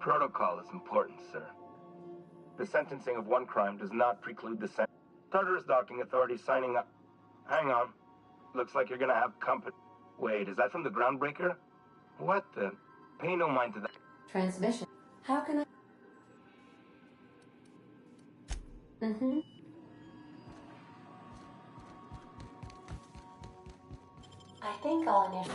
Protocol is important, sir. The sentencing of one crime does not preclude the sentence. Tartarus docking authorities signing up. Hang on. Looks like you're gonna have company. Wait, is that from the Groundbreaker? What the? Pay no mind to that. Transmission. How can I? Mm-hmm. I think I'll initially.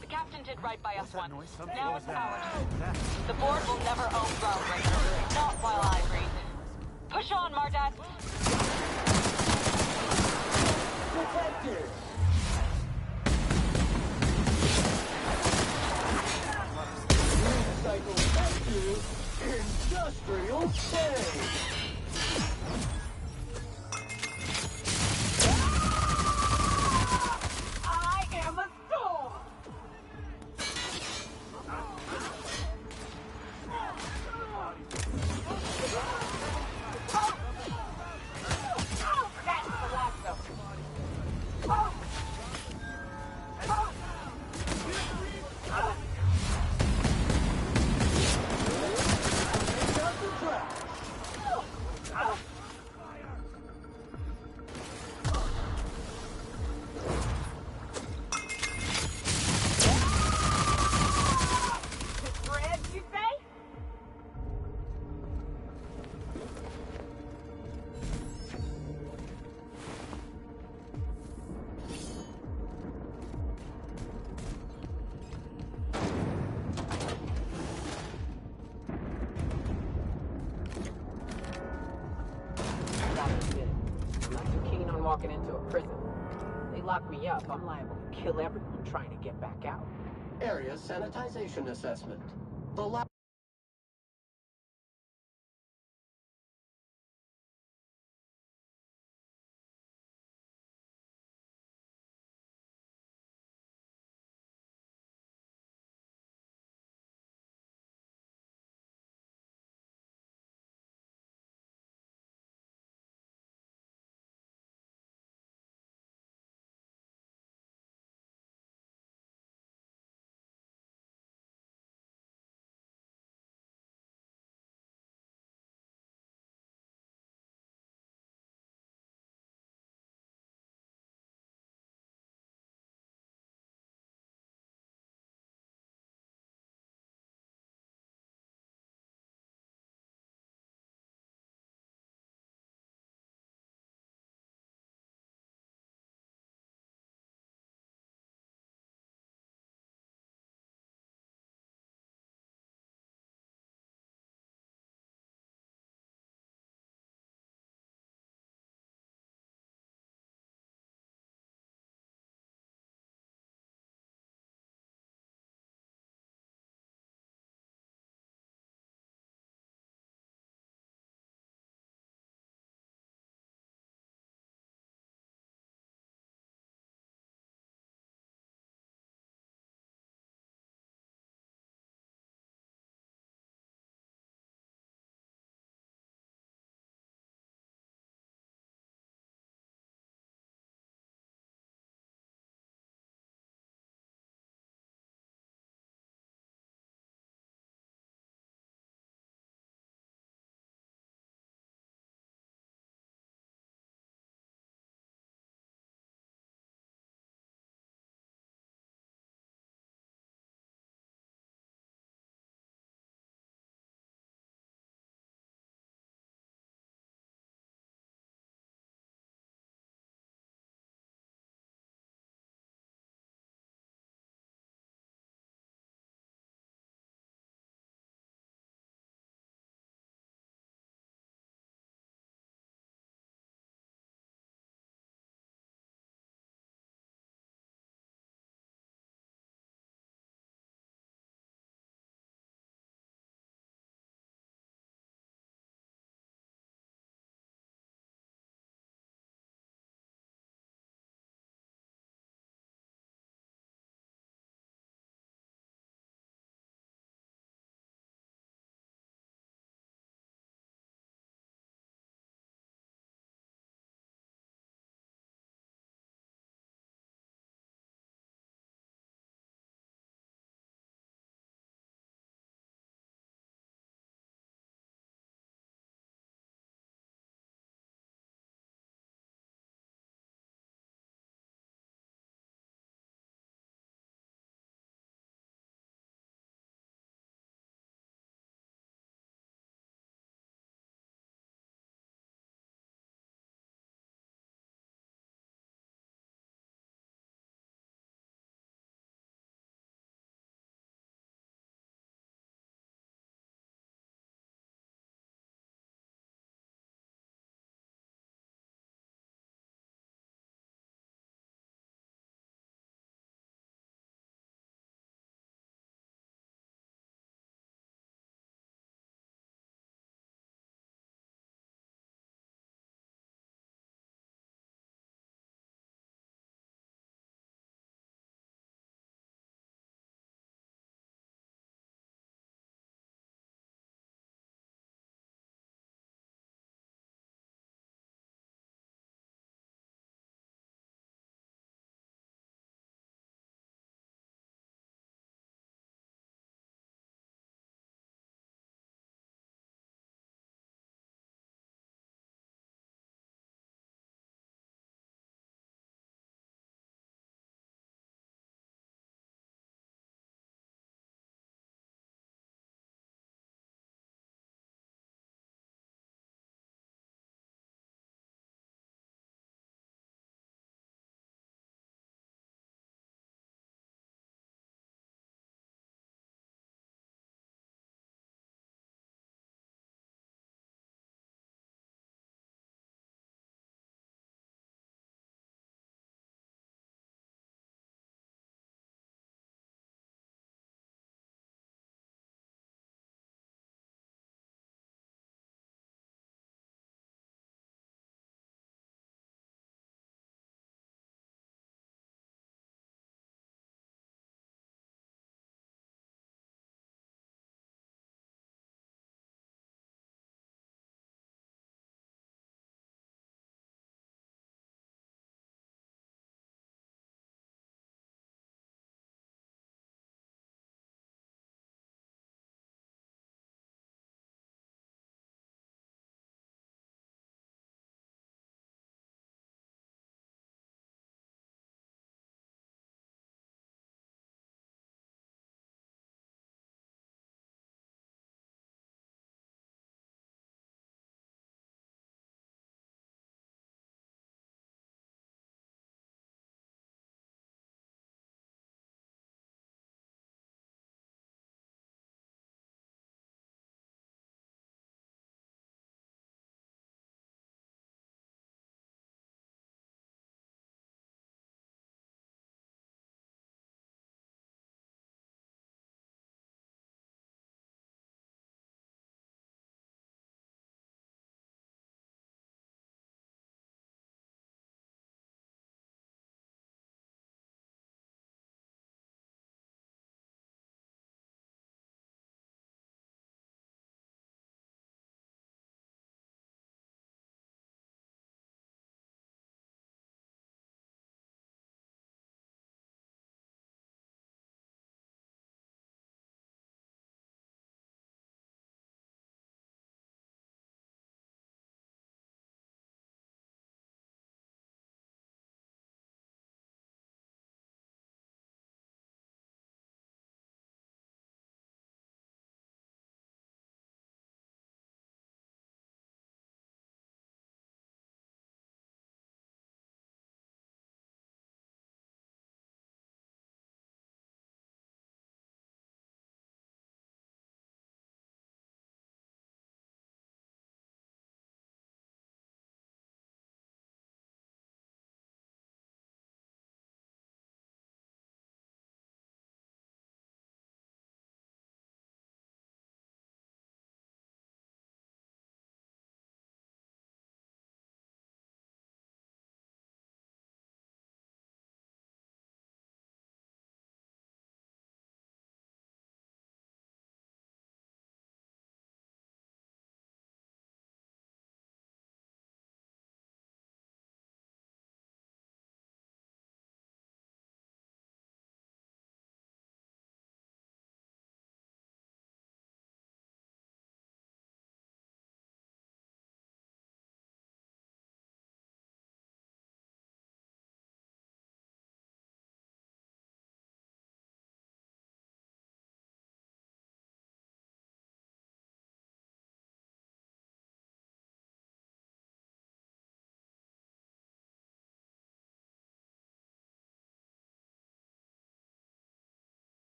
The captain did right by us once. Now it's ours. The board will never own Groundbreaker. Not while I breathe. Push on, Mardat! Detected! Recycle F2 Industrial Stage! I am a storm! That's the last of them. Take out the trash! Fred, you say? That's it. I'm not too keen on walking into a prison. They lock me up, I'm liable to kill everyone trying to get back out. Area sanitization assessment. The lab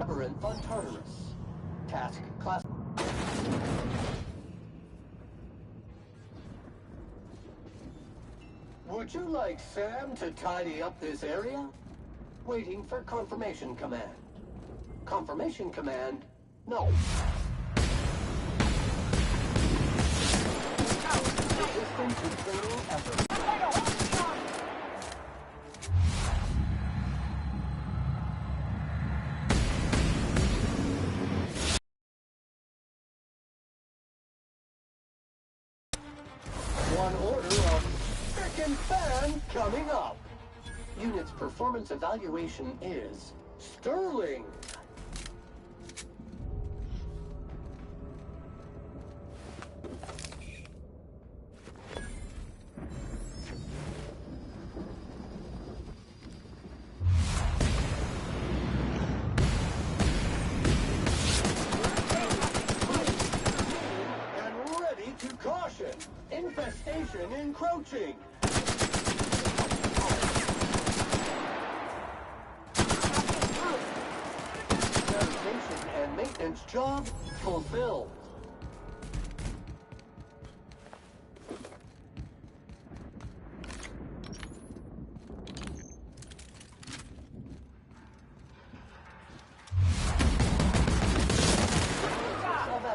Labyrinth on Tartarus. Task class. Would you like Sam to tidy up this area? Waiting for confirmation command. Confirmation command, no. Resistance to training effort. One order of frickin' fan coming up. Unit's performance evaluation is sterling. And ready to caution. Infestation encroaching. Sanitation and maintenance job fulfilled.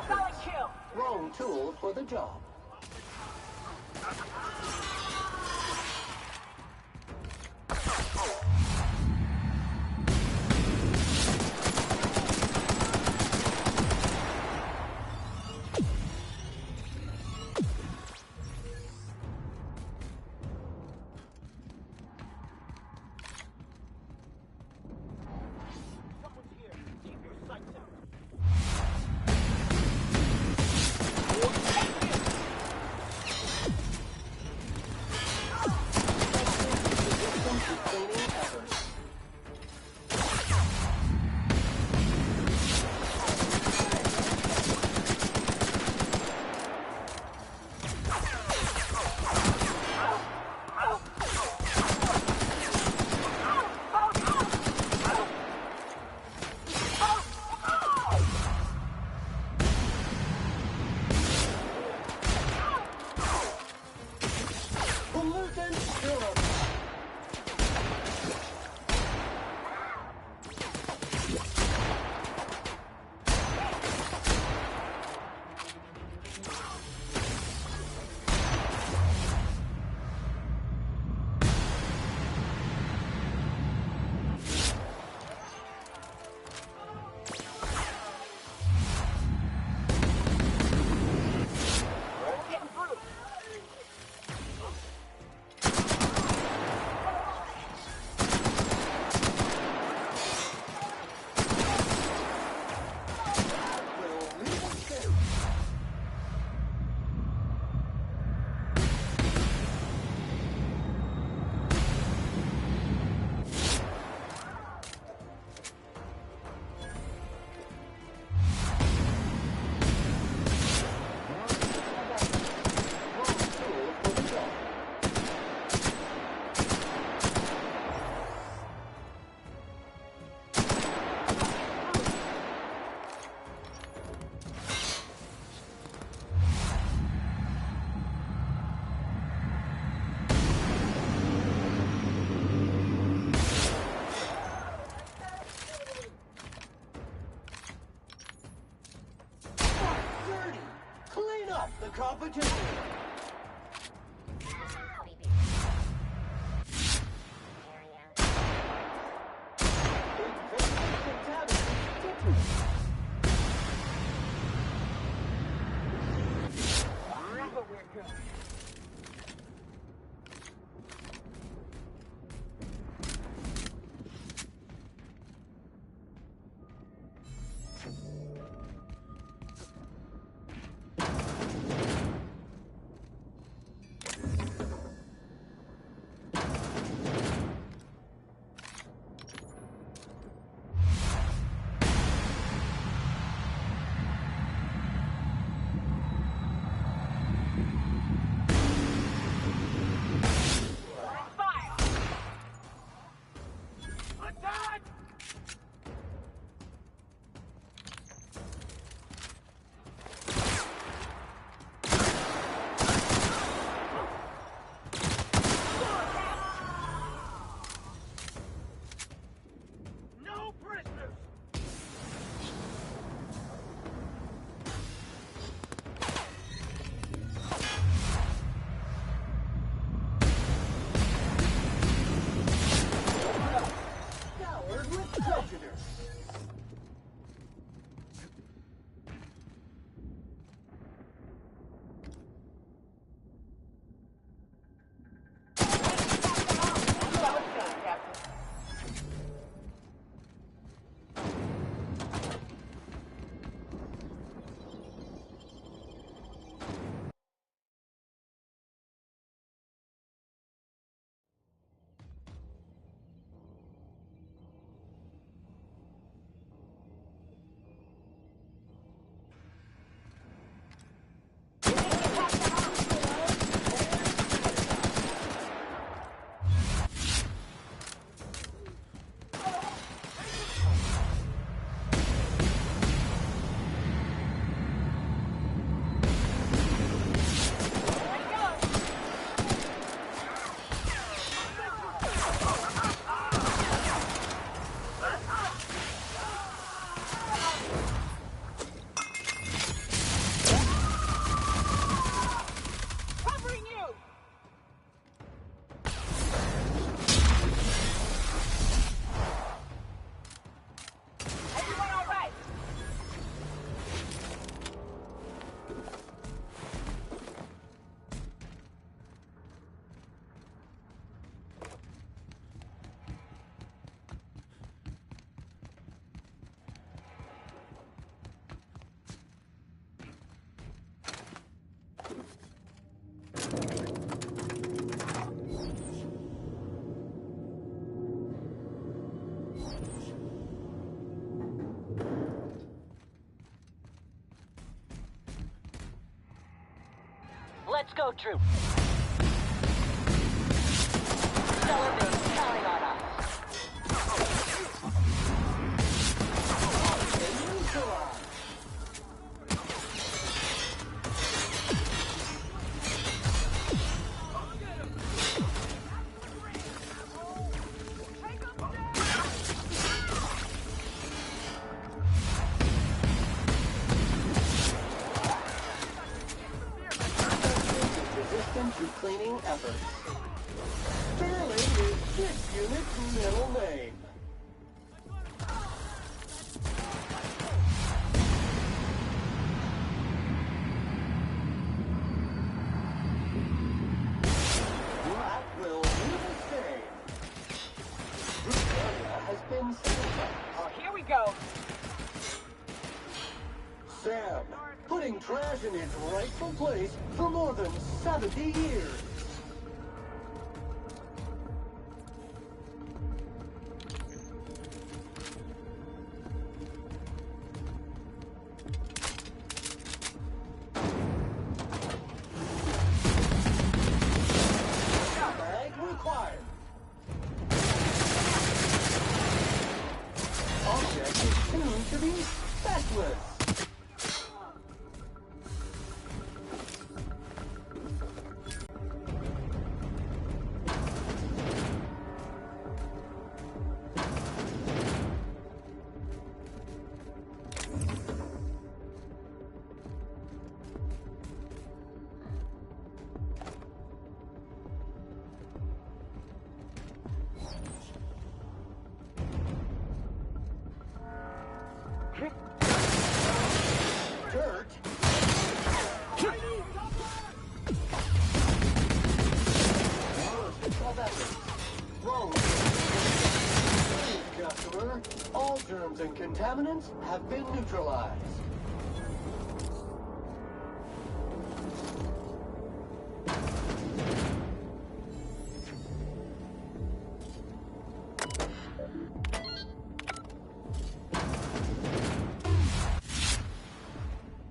Solid kill. Wrong tool for the job. Someone's here. Keep your sights out. Resistance to training effort. Pollutant Phillips. Getting through. Will leave us safe. Wrong tool for the job. Dirty. Clean up the competition. Invasive contaminants But we're good. Let's go, troops. Stellar base counting on us. To cleaning efforts. Sterling is this unit's middle name. That will do the same. This area has been sanitized. Oh, here we go. Sam, putting trash in its rightful place for more than 70 years. Bag required. Object is tuned to be specialist. Dirt. Wrong. Customer, all germs and contaminants have been neutralized.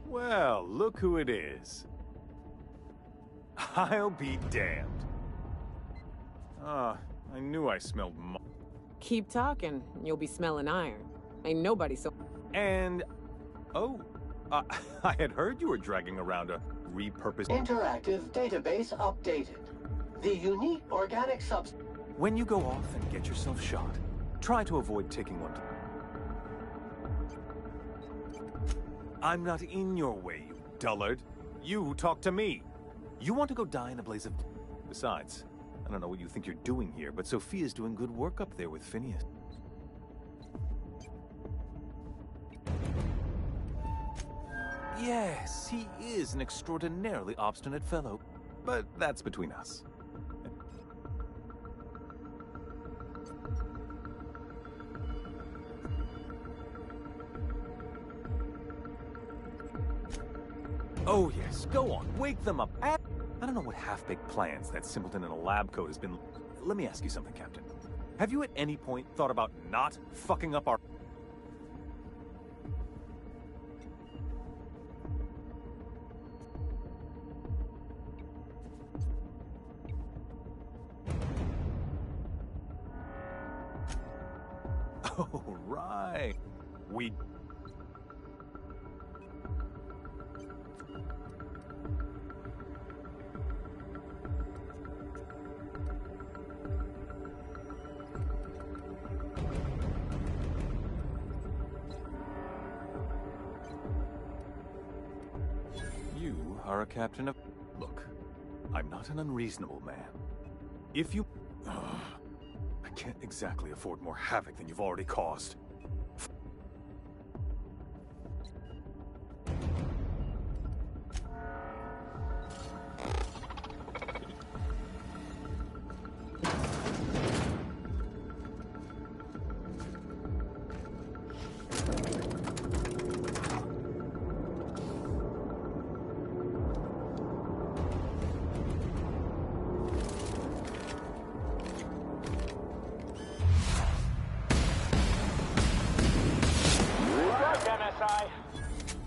Well, look who it is. I'll be damned. Ah, I knew I smelled Keep talking, you'll be smelling iron. Ain't nobody so... And... Oh, I had heard you were dragging around a repurposed... Interactive database updated. The unique organic substance. When you go off and get yourself shot, try to avoid taking one to... I'm not in your way, you dullard. You talk to me. You want to go die in a blaze of... Besides, I don't know what you think you're doing here, but Sophia's doing good work up there with Phineas. Yes, he is an extraordinarily obstinate fellow, but that's between us. Oh yes, go on, wake them up. I don't know what half-baked plans that simpleton in a lab coat has been... Let me ask you something, Captain. Have you at any point thought about not fucking up our... Oh, right. We... You are a captain of... Look, I'm not an unreasonable man. If you... I can't exactly afford more havoc than you've already caused.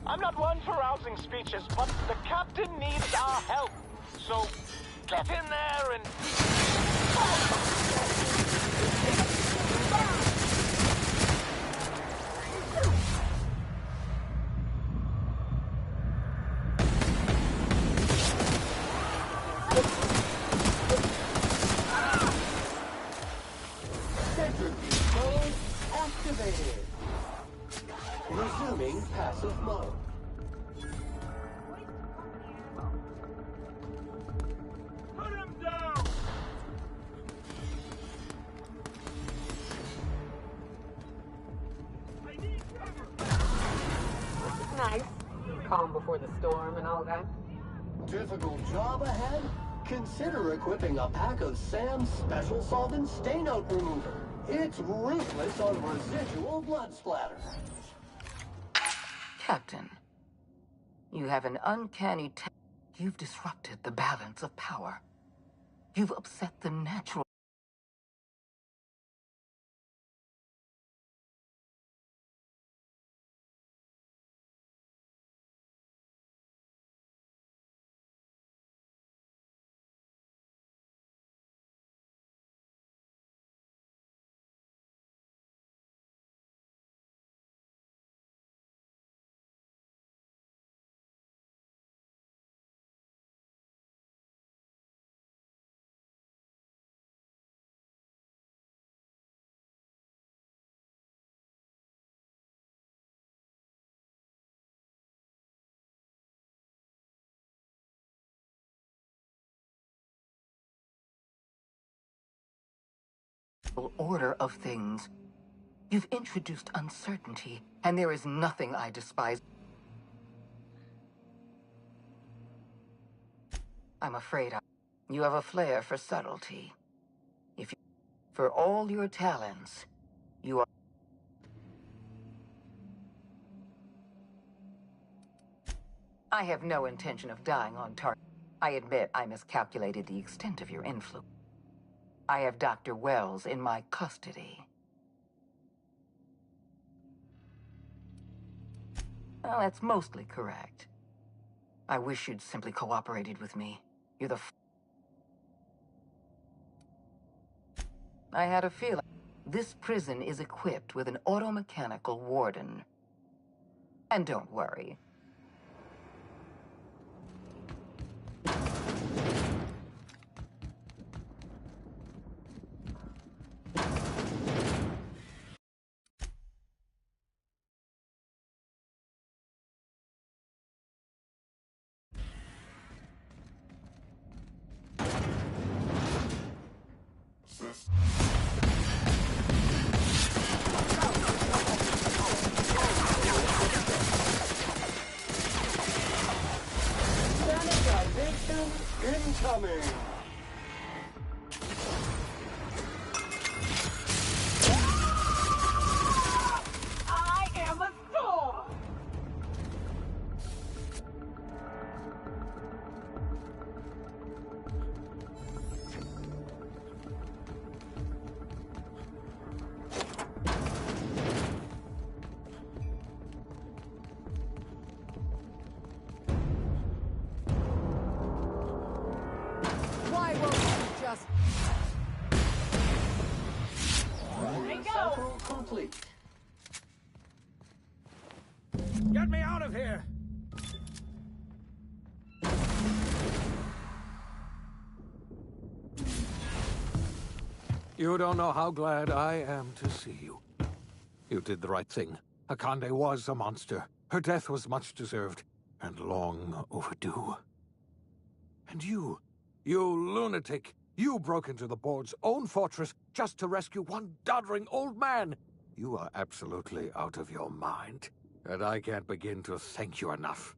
I'm not one for rousing speeches, but the captain needs our help. So, get in there and... Centrifuge mode activated. Resuming passive mode. Put him down! I need cover! Nice. Calm before the storm and all that. Difficult job ahead? Consider equipping a pack of Sam's Special Solvent Stain Out Remover. It's ruthless on residual blood splatter. Captain, you have an uncanny You've disrupted the balance of power. You've upset the natural order of things. You've introduced uncertainty, and there is nothing I despise. I'm afraid you have a flair for subtlety. For all your talents, you are... I have no intention of dying on target. I admit I miscalculated the extent of your influence. I have Dr. Wells in my custody. Well, that's mostly correct. I wish you'd simply cooperated with me. You're the I had a feeling. This prison is equipped with an automechanical warden. And don't worry. Sanitization incoming. I am a storm! Why won't you just... Cycle complete. Get me out of here! You don't know how glad I am to see you. You did the right thing. Akande was a monster. Her death was much deserved, and long overdue. And you lunatic, you broke into the board's own fortress just to rescue one doddering old man. You are absolutely out of your mind, and I can't begin to thank you enough.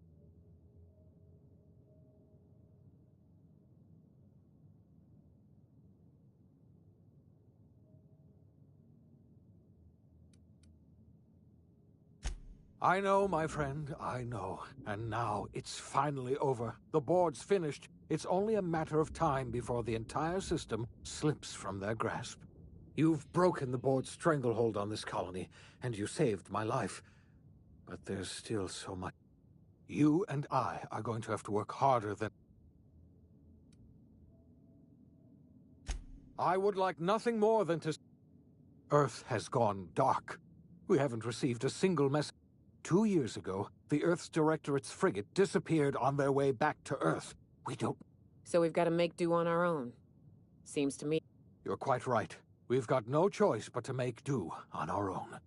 I know, my friend, I know. And now it's finally over. The board's finished. It's only a matter of time before the entire system slips from their grasp. You've broken the board's stranglehold on this colony, and you saved my life. But there's still so much. You and I are going to have to work harder than... I would like nothing more than to... Earth has gone dark. We haven't received a single message. 2 years ago, the Earth's Directorate's frigate disappeared on their way back to Earth. We don't... So we've got to make do on our own. Seems to me. You're quite right. We've got no choice but to make do on our own.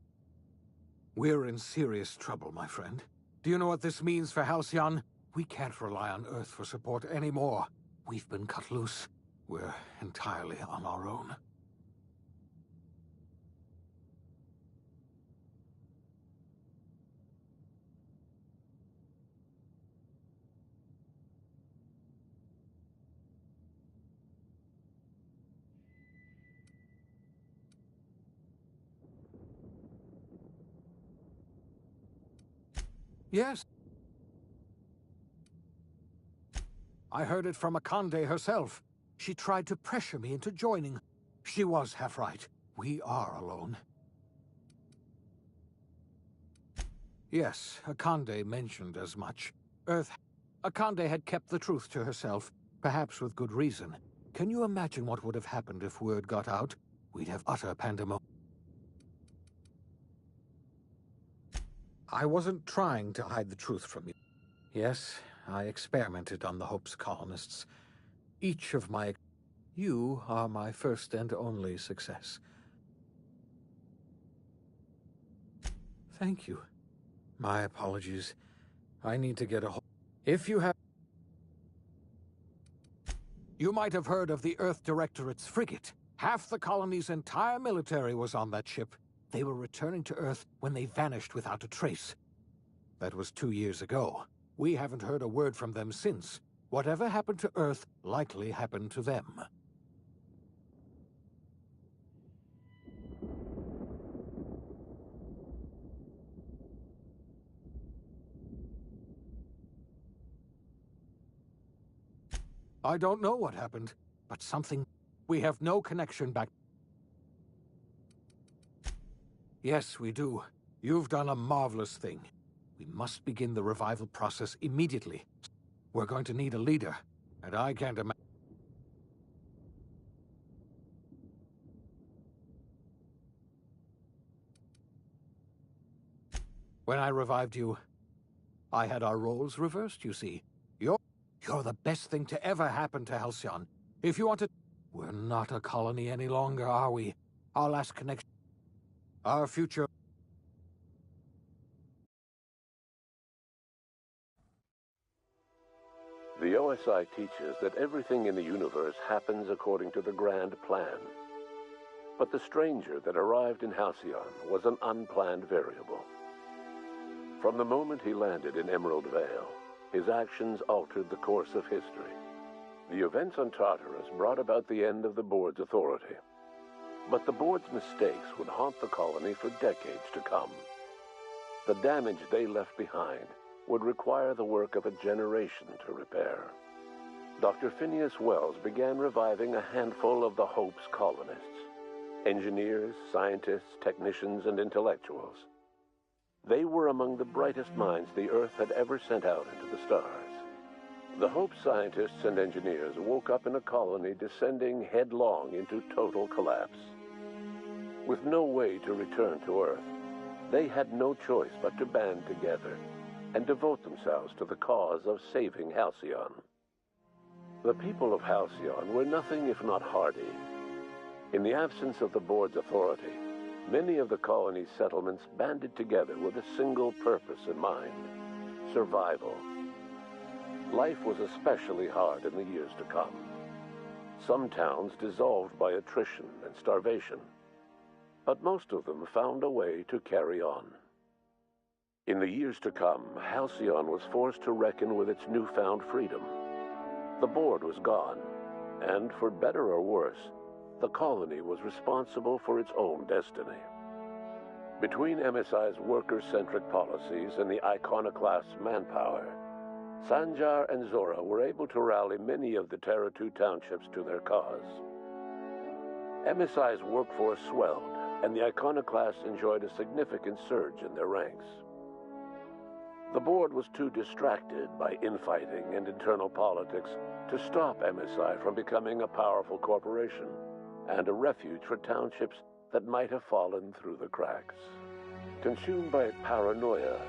We're in serious trouble, my friend. Do you know what this means for Halcyon? We can't rely on Earth for support anymore. We've been cut loose. We're entirely on our own. Yes. I heard it from Akande herself. She tried to pressure me into joining. She was half right. We are alone. Yes, Akande mentioned as much. Akande had kept the truth to herself, perhaps with good reason. Can you imagine what would have happened if word got out? We'd have utter pandemonium. I wasn't trying to hide the truth from you. Yes, I experimented on the Hope's colonists. Each of my... You are my first and only success. Thank you. My apologies. I need to get a hold... If you have... You might have heard of the Earth Directorate's frigate. Half the colony's entire military was on that ship. They were returning to Earth when they vanished without a trace. That was 2 years ago. We haven't heard a word from them since. Whatever happened to Earth likely happened to them. I don't know what happened, but something... We have no connection back... Yes, we do. You've done a marvelous thing. We must begin the revival process immediately. We're going to need a leader, and I can't imagine... When I revived you, I had our roles reversed, you see. You're the best thing to ever happen to Halcyon. If you want to... We're not a colony any longer, are we? Our last connection... Our future... The OSI teaches that everything in the universe happens according to the grand plan. But the stranger that arrived in Halcyon was an unplanned variable. From the moment he landed in Emerald Vale, his actions altered the course of history. The events on Tartarus brought about the end of the Board's authority. But the Board's mistakes would haunt the colony for decades to come. The damage they left behind would require the work of a generation to repair. Dr. Phineas Wells began reviving a handful of the Hope's colonists. Engineers, scientists, technicians, and intellectuals. They were among the brightest minds the Earth had ever sent out into the stars. The Hope scientists and engineers woke up in a colony descending headlong into total collapse. With no way to return to Earth, they had no choice but to band together and devote themselves to the cause of saving Halcyon. The people of Halcyon were nothing if not hardy. In the absence of the Board's authority, many of the colony's settlements banded together with a single purpose in mind: survival. Life was especially hard in the years to come. Some towns dissolved by attrition and starvation, but most of them found a way to carry on. In the years to come, Halcyon was forced to reckon with its newfound freedom. The Board was gone, and for better or worse, the colony was responsible for its own destiny. Between MSI's worker-centric policies and the iconoclast's manpower, Sanjar and Zora were able to rally many of the Terra 2 townships to their cause. MSI's workforce swelled, and the iconoclasts enjoyed a significant surge in their ranks. The Board was too distracted by infighting and internal politics to stop MSI from becoming a powerful corporation. and a refuge for townships that might have fallen through the cracks. Consumed by paranoia,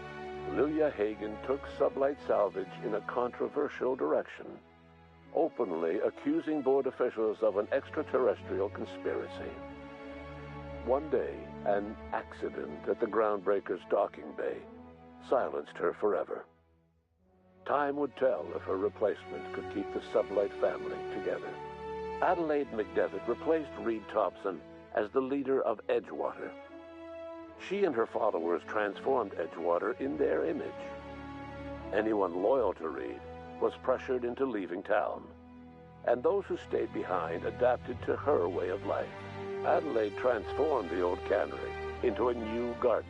Lilia Hagen took Sublight Salvage in a controversial direction, openly accusing board officials of an extraterrestrial conspiracy. One day, an accident at the Groundbreaker's docking bay silenced her forever. Time would tell if her replacement could keep the Sublight family together. Adelaide McDevitt replaced Reed Thompson as the leader of Edgewater. She and her followers transformed Edgewater in their image. Anyone loyal to Reed was pressured into leaving town, and those who stayed behind adapted to her way of life. Adelaide transformed the old cannery into a new garden.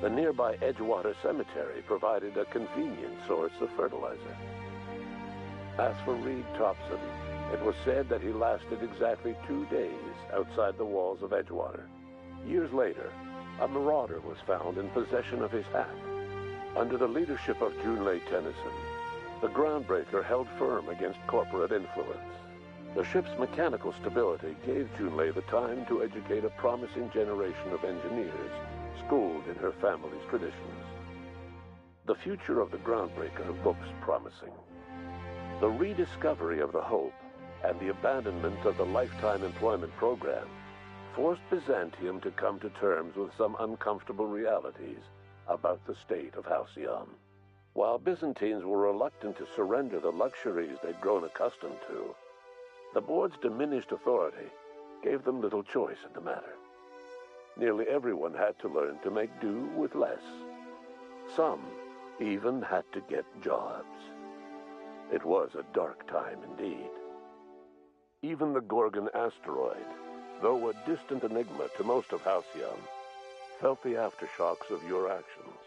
The nearby Edgewater Cemetery provided a convenient source of fertilizer. As for Reed Thompson, it was said that he lasted exactly 2 days outside the walls of Edgewater. Years later, a marauder was found in possession of his hat. Under the leadership of Junlei Tennyson, the Groundbreaker held firm against corporate influence. The ship's mechanical stability gave Junlei the time to educate a promising generation of engineers schooled in her family's traditions. The future of the Groundbreaker looks promising. The rediscovery of the Hope and the abandonment of the lifetime employment program forced Byzantium to come to terms with some uncomfortable realities about the state of Halcyon. While Byzantines were reluctant to surrender the luxuries they'd grown accustomed to, the board's diminished authority gave them little choice in the matter. Nearly everyone had to learn to make do with less. Some even had to get jobs. It was a dark time indeed. Even the Gorgon asteroid, though a distant enigma to most of Halcyon, felt the aftershocks of your actions.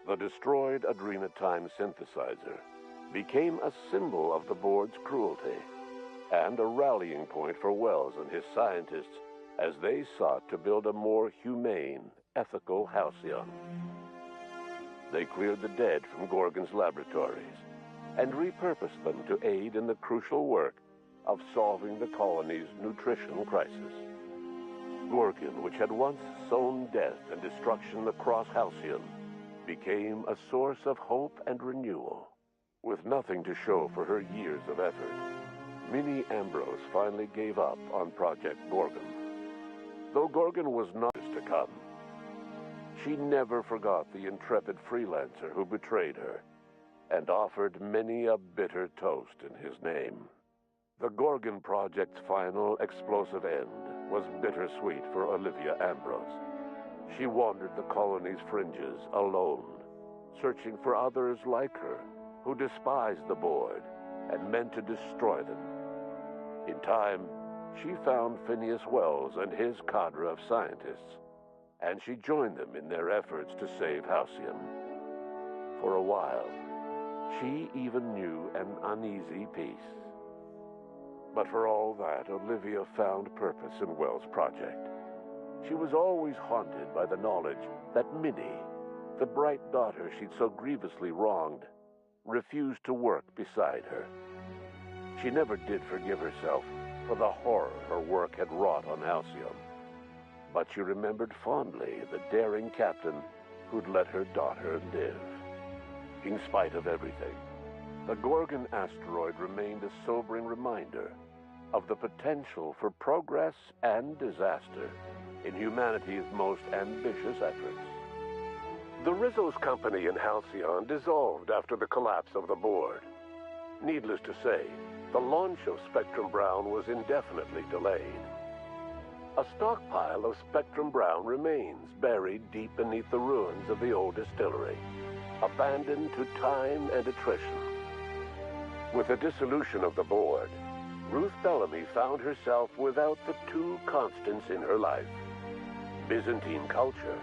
The destroyed Adrenatime synthesizer became a symbol of the board's cruelty and a rallying point for Wells and his scientists as they sought to build a more humane, ethical Halcyon. They cleared the dead from Gorgon's laboratories and repurposed them to aid in the crucial work of solving the colony's nutrition crisis. Gorgon, which had once sown death and destruction across Halcyon, became a source of hope and renewal. With nothing to show for her years of effort, Minnie Ambrose finally gave up on Project Gorgon. Though Gorgon was not to come, she never forgot the intrepid freelancer who betrayed her and offered many a bitter toast in his name. The Gorgon Project's final explosive end was bittersweet for Olivia Ambrose. She wandered the colony's fringes alone, searching for others like her who despised the board and meant to destroy them. In time, she found Phineas Wells and his cadre of scientists, and she joined them in their efforts to save Halcyon. For a while, she even knew an uneasy peace. But for all that, Olivia found purpose in Wells' project. She was always haunted by the knowledge that Minnie, the bright daughter she'd so grievously wronged, refused to work beside her. She never did forgive herself for the horror her work had wrought on Halcyon, but she remembered fondly the daring captain who'd let her daughter live. In spite of everything, the Gorgon asteroid remained a sobering reminder of the potential for progress and disaster in humanity's most ambitious efforts. The Rizzo's company in Halcyon dissolved after the collapse of the board. Needless to say, the launch of Spectrum Brown was indefinitely delayed. A stockpile of Spectrum Brown remains buried deep beneath the ruins of the old distillery, abandoned to time and attrition. With the dissolution of the board, Ruth Bellamy found herself without the two constants in her life: Byzantine culture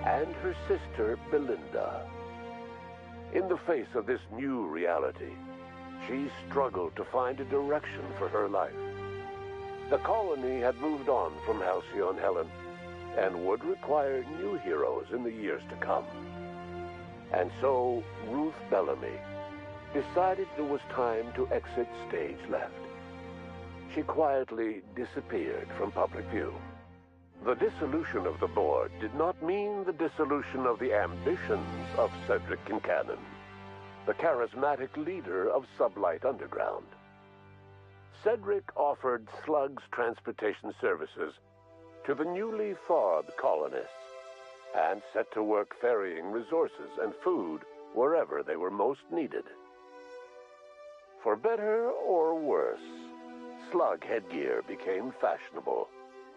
and her sister Belinda. In the face of this new reality, she struggled to find a direction for her life. The colony had moved on from Halcyon Helen and would require new heroes in the years to come. And so Ruth Bellamy decided it was time to exit stage left. she quietly disappeared from public view. The dissolution of the board did not mean the dissolution of the ambitions of Cedric Kincannon, the charismatic leader of Sublight Underground. Cedric offered Slug's transportation services to the newly thawed colonists and set to work ferrying resources and food wherever they were most needed. For better or worse, slug headgear became fashionable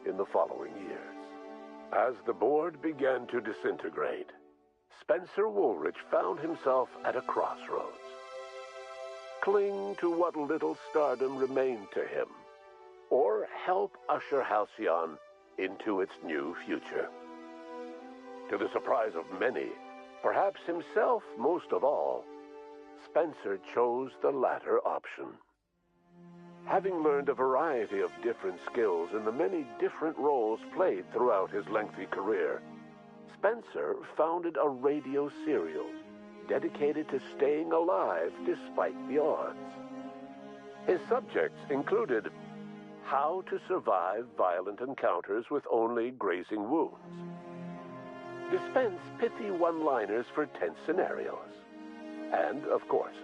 in the following years. As the board began to disintegrate, Spencer Woolrich found himself at a crossroads. Cling to what little stardom remained to him, or help usher Halcyon into its new future. To the surprise of many, perhaps himself most of all, Spencer chose the latter option. Having learned a variety of different skills in the many different roles played throughout his lengthy career, Spencer founded a radio serial dedicated to staying alive despite the odds. His subjects included how to survive violent encounters with only grazing wounds, dispense pithy one-liners for tense scenarios, and, of course,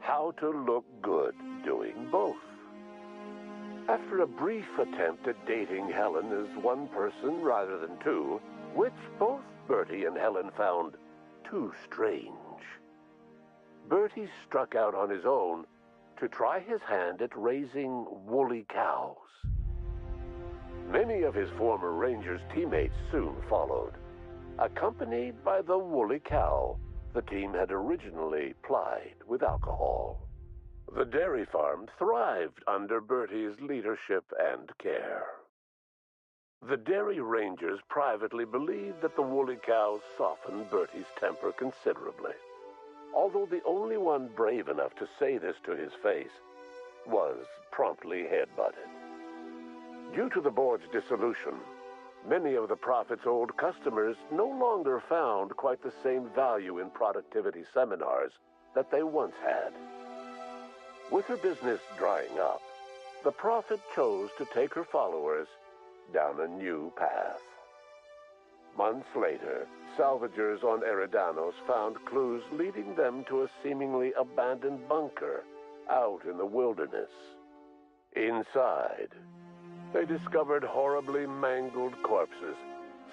how to look good doing both. After a brief attempt at dating Helen as one person rather than two, which both Bertie and Helen found too strange, Bertie struck out on his own to try his hand at raising woolly cows. Many of his former Rangers teammates soon followed, accompanied by the woolly cow the team had originally plied with alcohol. The dairy farm thrived under Bertie's leadership and care. The Dairy Rangers privately believed that the woolly cows softened Bertie's temper considerably, although the only one brave enough to say this to his face was promptly headbutted. Due to the board's dissolution, many of the Prophet's old customers no longer found quite the same value in productivity seminars that they once had. With her business drying up, the Prophet chose to take her followers down a new path. Months later, salvagers on Eridanos found clues leading them to a seemingly abandoned bunker out in the wilderness. Inside, they discovered horribly mangled corpses,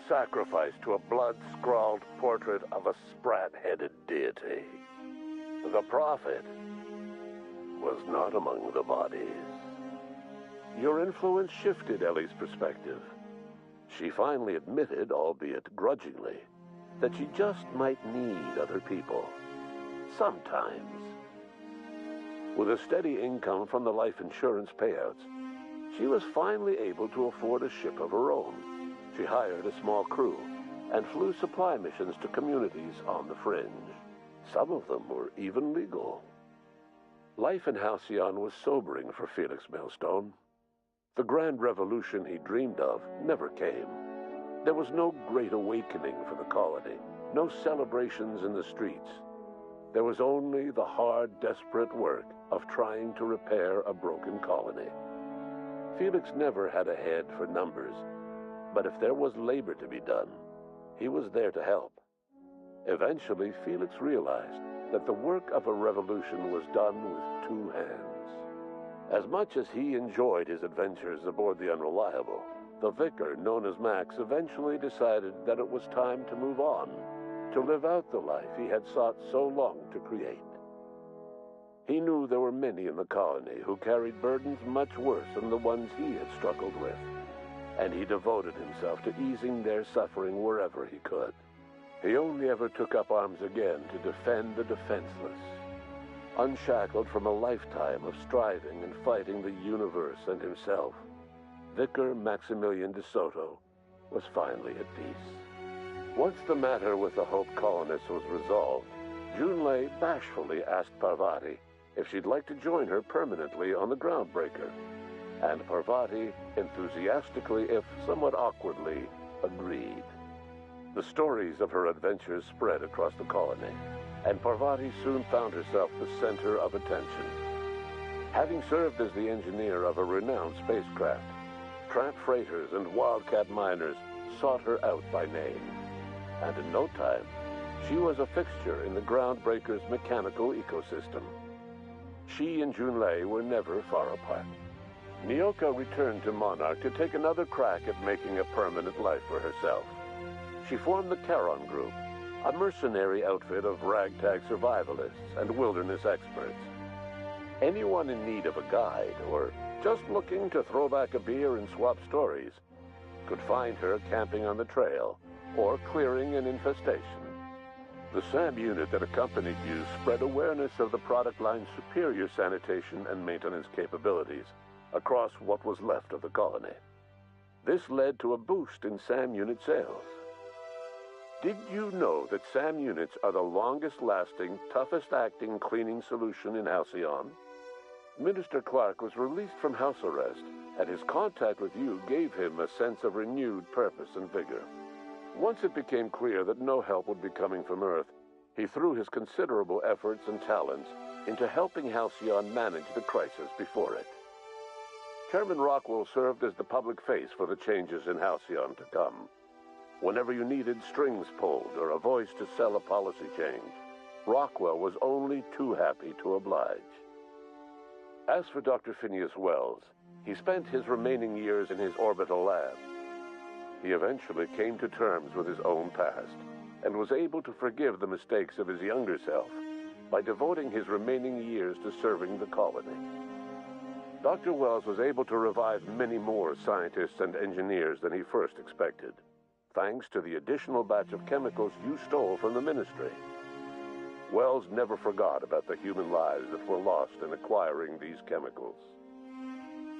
sacrificed to a blood-scrawled portrait of a sprat-headed deity. The Prophet was not among the bodies. Your influence shifted Ellie's perspective. She finally admitted, albeit grudgingly, that she just might need other people. Sometimes. With a steady income from the life insurance payouts, she was finally able to afford a ship of her own. She hired a small crew and flew supply missions to communities on the fringe. Some of them were even legal. Life in Halcyon was sobering for Felix Millstone. The grand revolution he dreamed of never came. There was no great awakening for the colony, no celebrations in the streets. There was only the hard, desperate work of trying to repair a broken colony. Felix never had a head for numbers, but if there was labor to be done, he was there to help. Eventually, Felix realized that the work of a revolution was done with two hands. As much as he enjoyed his adventures aboard the Unreliable, the vicar, known as Max, eventually decided that it was time to move on, to live out the life he had sought so long to create. He knew there were many in the colony who carried burdens much worse than the ones he had struggled with, and he devoted himself to easing their suffering wherever he could. He only ever took up arms again to defend the defenseless. Unshackled from a lifetime of striving and fighting the universe and himself, Vicar Maximilian de Soto was finally at peace. Once the matter with the Hope colonists was resolved, Junlei bashfully asked Parvati if she'd like to join her permanently on the Groundbreaker, and Parvati enthusiastically, if somewhat awkwardly, agreed. The stories of her adventures spread across the colony, and Parvati soon found herself the center of attention. Having served as the engineer of a renowned spacecraft, tramp freighters and wildcat miners sought her out by name. And in no time, she was a fixture in the Groundbreaker's mechanical ecosystem. She and Junlei were never far apart. Nyoka returned to Monarch to take another crack at making a permanent life for herself. She formed the Charon Group, a mercenary outfit of ragtag survivalists and wilderness experts. Anyone in need of a guide, or just looking to throw back a beer and swap stories, could find her camping on the trail or clearing an infestation. The SAM unit that accompanied you spread awareness of the product line's superior sanitation and maintenance capabilities across what was left of the colony. This led to a boost in SAM unit sales. Did you know that SAM units are the longest-lasting, toughest-acting cleaning solution in Halcyon? Minister Clark was released from house arrest, and his contact with you gave him a sense of renewed purpose and vigor. Once it became clear that no help would be coming from Earth, he threw his considerable efforts and talents into helping Halcyon manage the crisis before it. Chairman Rockwell served as the public face for the changes in Halcyon to come. Whenever you needed strings pulled or a voice to sell a policy change, Rockwell was only too happy to oblige. As for Dr. Phineas Wells, he spent his remaining years in his orbital lab. He eventually came to terms with his own past and was able to forgive the mistakes of his younger self by devoting his remaining years to serving the colony. Dr. Wells was able to revive many more scientists and engineers than he first expected, thanks to the additional batch of chemicals you stole from the Ministry. Wells never forgot about the human lives that were lost in acquiring these chemicals.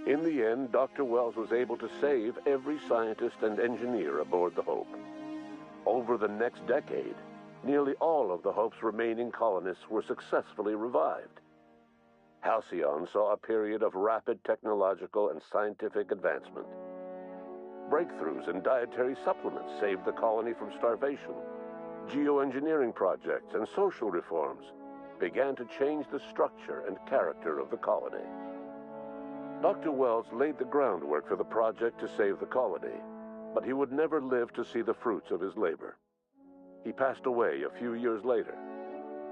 In the end, Dr. Wells was able to save every scientist and engineer aboard the Hope. Over the next decade, nearly all of the Hope's remaining colonists were successfully revived. Halcyon saw a period of rapid technological and scientific advancement. Breakthroughs in dietary supplements saved the colony from starvation. Geoengineering projects and social reforms began to change the structure and character of the colony. Dr. Wells laid the groundwork for the project to save the colony, but he would never live to see the fruits of his labor. He passed away a few years later.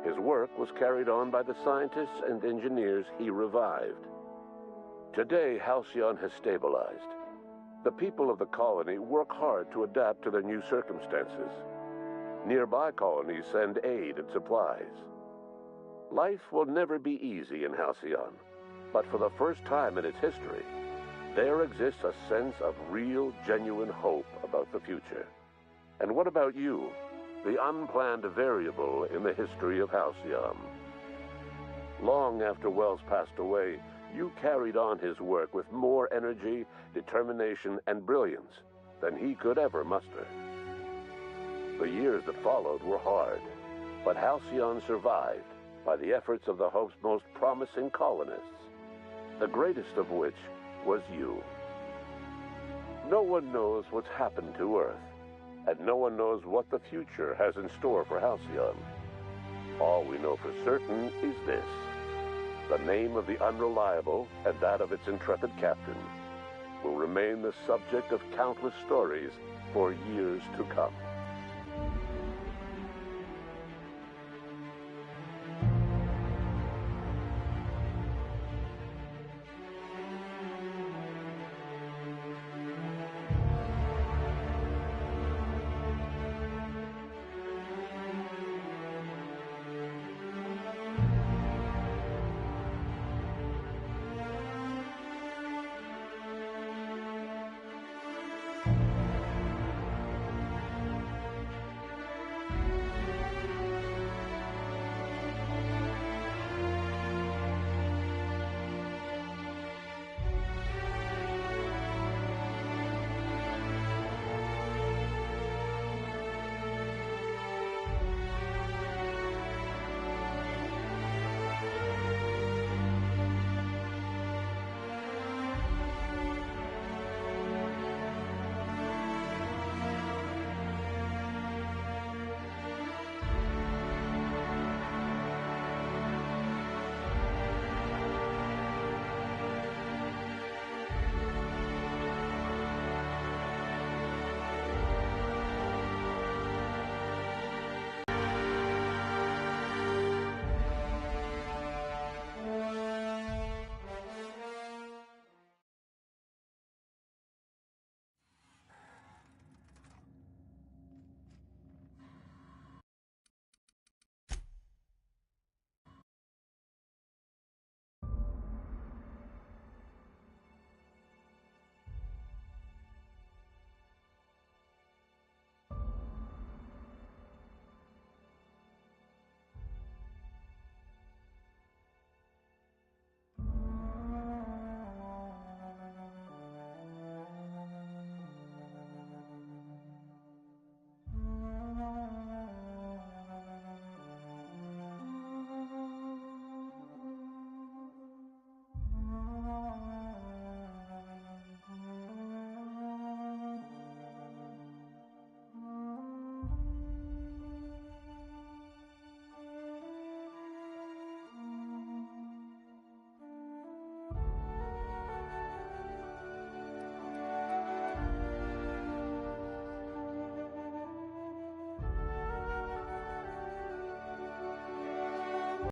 His work was carried on by the scientists and engineers he revived. Today, Halcyon has stabilized. The people of the colony work hard to adapt to their new circumstances. Nearby colonies send aid and supplies. Life will never be easy in Halcyon, but for the first time in its history, there exists a sense of real, genuine hope about the future. And what about you, the unplanned variable in the history of Halcyon? Long after Wells passed away, you carried on his work with more energy, determination, and brilliance than he could ever muster. The years that followed were hard, but Halcyon survived by the efforts of the Hope's most promising colonists, the greatest of which was you. No one knows what's happened to Earth, and no one knows what the future has in store for Halcyon. All we know for certain is this: the name of the Unreliable and that of its intrepid captain will remain the subject of countless stories for years to come.